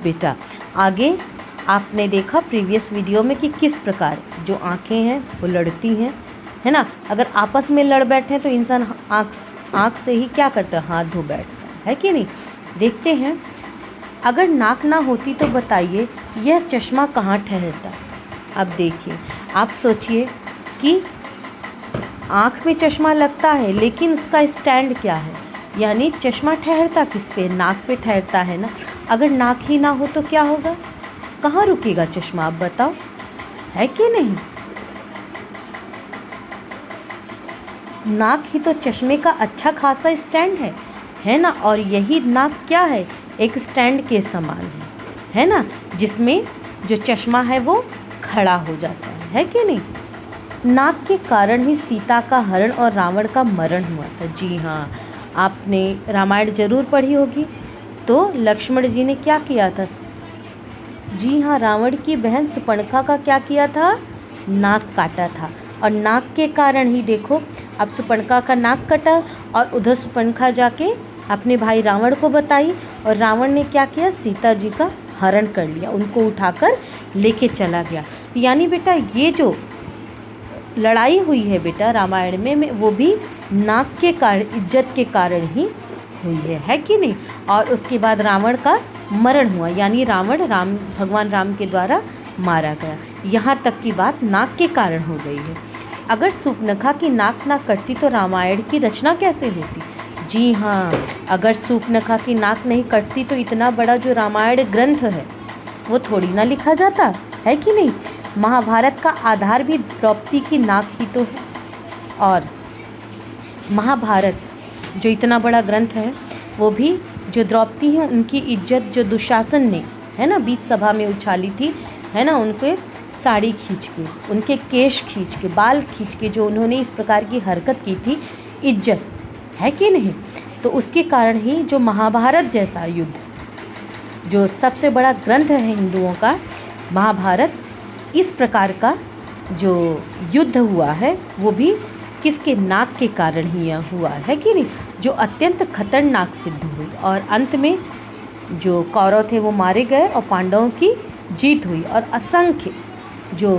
बेटा आगे आपने देखा प्रीवियस वीडियो में कि किस प्रकार जो आँखें हैं वो लड़ती हैं, है ना। अगर आपस में लड़ बैठे तो इंसान आँख से ही क्या करता है, हाथ धो बैठता है कि नहीं। देखते हैं, अगर नाक ना होती तो बताइए यह चश्मा कहाँ ठहरता। अब देखिए, आप सोचिए कि आँख में चश्मा लगता है लेकिन उसका स्टैंड क्या है, यानी चश्मा ठहरता किस पे, नाक पे ठहरता है ना। अगर नाक ही ना हो तो क्या होगा, कहाँ रुकेगा चश्मा, आप बताओ, है कि नहीं। नाक ही तो चश्मे का अच्छा खासा स्टैंड है ना। और यही नाक क्या है, एक स्टैंड के समान है ना, जिसमें जो चश्मा है वो खड़ा हो जाता है कि नहीं। नाक के कारण ही सीता का हरण और रावण का मरण हुआ था। जी हाँ, आपने रामायण जरूर पढ़ी होगी। तो लक्ष्मण जी ने क्या किया था, जी हाँ, रावण की बहन सुपर्णखा का क्या किया था, नाक काटा था। और नाक के कारण ही देखो अब सुपर्णखा का नाक कटा और उधर सुपर्णखा जाके अपने भाई रावण को बताई और रावण ने क्या किया, सीता जी का हरण कर लिया, उनको उठाकर लेके चला गया। यानी बेटा ये जो लड़ाई हुई है बेटा रामायण में वो भी नाक के कारण, इज्जत के कारण ही हुई है कि नहीं। और उसके बाद रावण का मरण हुआ, यानी रावण भगवान राम के द्वारा मारा गया। यहाँ तक की बात नाक के कारण हो गई है। अगर सुपर्णखा की नाक ना कटती तो रामायण की रचना कैसे होती। जी हाँ, अगर सुपर्णखा की नाक नहीं कटती तो इतना बड़ा जो रामायण ग्रंथ है वो थोड़ी ना लिखा जाता, है कि नहीं। महाभारत का आधार भी द्रौपदी की नाक ही तो है। और महाभारत जो इतना बड़ा ग्रंथ है वो भी जो द्रौपदी हैं उनकी इज्जत जो दुशासन ने, है ना, बीच सभा में उछाली थी, है ना, उनके साड़ी खींच के, उनके केश खींच के, बाल खींच के जो उन्होंने इस प्रकार की हरकत की थी, इज्जत, है कि नहीं। तो उसके कारण ही जो महाभारत जैसा युद्ध, जो सबसे बड़ा ग्रंथ है हिंदुओं का महाभारत, इस प्रकार का जो युद्ध हुआ है वो भी किसके, नाक के कारण ही हुआ है कि नहीं, जो अत्यंत खतरनाक सिद्ध हुई। और अंत में जो कौरव थे वो मारे गए और पांडवों की जीत हुई और असंख्य जो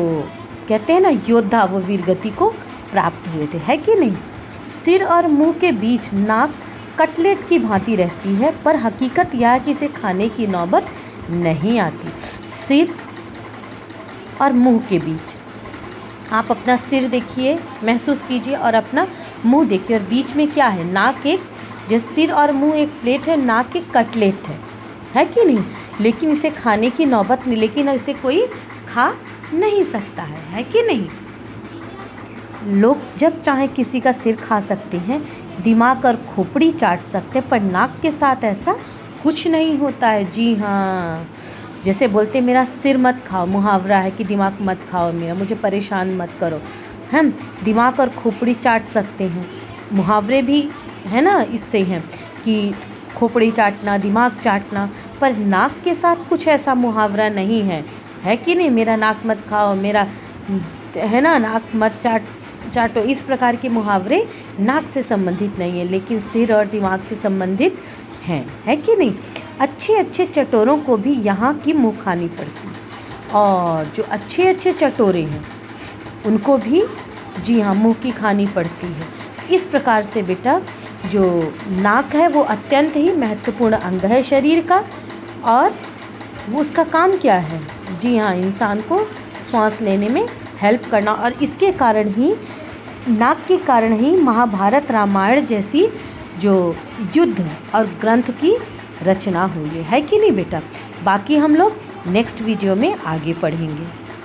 कहते हैं ना योद्धा वो वीरगति को प्राप्त हुए थे, है कि नहीं। सिर और मुंह के बीच नाक कटलेट की भांति रहती है, पर हकीकत यह है कि इसे खाने की नौबत नहीं आती। सिर और मुंह के बीच आप अपना सिर देखिए, महसूस कीजिए, और अपना मुंह देखिए, और बीच में क्या है, नाक। एक जैसे सिर और मुंह एक प्लेट है, नाक एक कटलेट है कि नहीं। लेकिन इसे खाने की नौबत नहीं, लेकिन इसे कोई खा नहीं सकता है कि नहीं। लोग जब चाहे किसी का सिर खा सकते हैं, दिमाग और खोपड़ी चाट सकते हैं, पर नाक के साथ ऐसा कुछ नहीं होता है। जी हाँ, जैसे बोलते मेरा सिर मत खाओ, मुहावरा है कि दिमाग मत खाओ मेरा, मुझे परेशान मत करो। हम दिमाग और खोपड़ी चाट सकते हैं, मुहावरे भी है ना इससे हैं कि खोपड़ी चाटना, दिमाग चाटना, पर नाक के साथ कुछ ऐसा मुहावरा नहीं है कि नहीं। मेरा नाक मत खाओ, मेरा है ना नाक मत चाटो, इस प्रकार के मुहावरे नाक से संबंधित नहीं है, लेकिन सिर और दिमाग से संबंधित हैं, है कि नहीं। अच्छे अच्छे चटोरों को भी यहाँ की मुँह खानी पड़ती है, और जो अच्छे अच्छे चटोरे हैं उनको भी, जी हाँ, मुँह की खानी पड़ती है। इस प्रकार से बेटा जो नाक है वो अत्यंत ही महत्वपूर्ण अंग है शरीर का, और वो उसका काम क्या है, जी हाँ, इंसान को श्वास लेने में हेल्प करना। और इसके कारण ही, नाक के कारण ही महाभारत रामायण जैसी जो युद्ध और ग्रंथ की रचना हुई है कि नहीं बेटा। बाकी हम लोग नेक्स्ट वीडियो में आगे पढ़ेंगे।